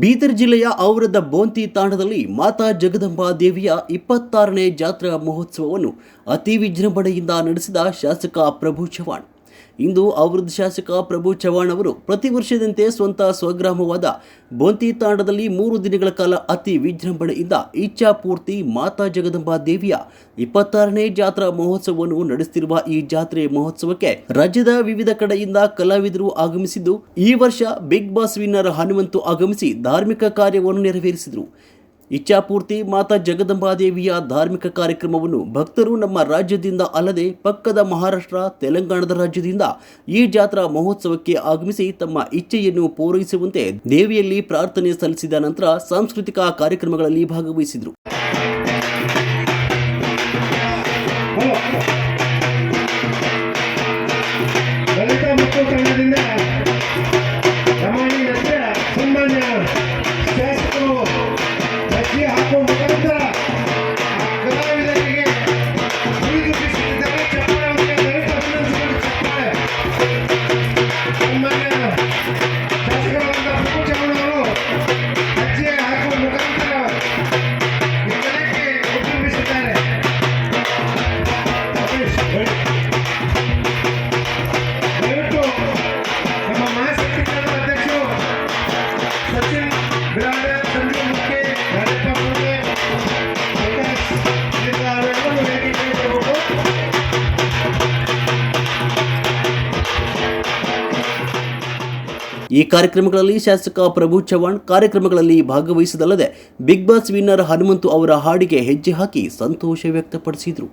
ಬೀದರ್ ಜಿಲ್ಲೆಯ ಔರದ ಬೋಂತಿ ತಾಂಡದಲ್ಲಿ ಮಾತಾ ಜಗದಂಬಾ ದೇವಿಯ 26ನೇ ಜಾತ್ರಾ ಮಹೋತ್ಸವವನ್ನು ಅತಿ ವಿಜೃಂಭಣೆಯಿಂದ ನಡೆಸಿದ ಶಾಸಕ ಪ್ರಭು ಚವ್ಹಾಣ್. ಇಂದು ಔರದ ಶಾಸಕ ಪ್ರಭು ಚವ್ಹಾಣ್ ಅವರು ಪ್ರತಿ ವರ್ಷದಂತೆ ಸ್ವಂತ ಸ್ವಗ್ರಾಮವಾದ ಬೋಂತಿ ತಾಂಡದಲ್ಲಿ 3 ದಿನಗಳ ಕಾಲ ಅತಿ ವಿಜೃಂಭಣೆಯಿಂದ ಇಚ್ಛಾಪೂರ್ತಿ ಮಾತಾ ಜಗದಂಬಾ ದೇವಿಯ 26ನೇ ಜಾತ್ರಾ ಮಹೋತ್ಸವವನ್ನು ನಡೆಸುತ್ತಿರುವ ಈ ಜಾತ್ರೆ ಮಹೋತ್ಸವಕ್ಕೆ ರಾಜ್ಯದ ವಿವಿಧ ಕಡೆಯಿಂದ ಕಲಾವಿದರು ಆಗಮಿಸಿದ್ದು, ಈ ವರ್ಷ ಬಿಗ್ ಬಾಸ್ ವಿನ್ನರ್ ಹನುಮಂತು ಆಗಮಿಸಿ ಧಾರ್ಮಿಕ ಕಾರ್ಯವನ್ನು ನೆರವೇರಿಸಿದರು. ಇಚ್ಛಾಪೂರ್ತಿ ಮಾತಾ ಜಗದಂಬಾದೇವಿಯ ಧಾರ್ಮಿಕ ಕಾರ್ಯಕ್ರಮವನ್ನು ಭಕ್ತರು ನಮ್ಮ ರಾಜ್ಯದಿಂದ ಅಲ್ಲದೆ ಪಕ್ಕದ ಮಹಾರಾಷ್ಟ್ರ, ತೆಲಂಗಾಣದ ರಾಜ್ಯದಿಂದ ಈ ಜಾತ್ರಾ ಮಹೋತ್ಸವಕ್ಕೆ ಆಗಮಿಸಿ ತಮ್ಮ ಇಚ್ಛೆಯನ್ನು ಪೂರೈಸುವಂತೆ ದೇವಿಯಲ್ಲಿ ಪ್ರಾರ್ಥನೆ ಸಲ್ಲಿಸಿದ ನಂತರ ಸಾಂಸ್ಕೃತಿಕ ಕಾರ್ಯಕ್ರಮಗಳಲ್ಲಿ ಭಾಗವಹಿಸಿದರು. ಈ ಕಾರ್ಯಕ್ರಮಗಳಲ್ಲಿ ಶಾಸಕ ಪ್ರಭು ಚವ್ಹಾಣ್ ಕಾರ್ಯಕ್ರಮಗಳಲ್ಲಿ ಭಾಗವಹಿಸಿದಲ್ಲದೆ ಬಿಗ್ ಬಾಸ್ ವಿನ್ನರ್ ಹನುಮಂತು ಅವರ ಹಾಡಿಗೆ ಹೆಜ್ಜೆ ಹಾಕಿ ಸಂತೋಷ ವ್ಯಕ್ತಪಡಿಸಿದರು.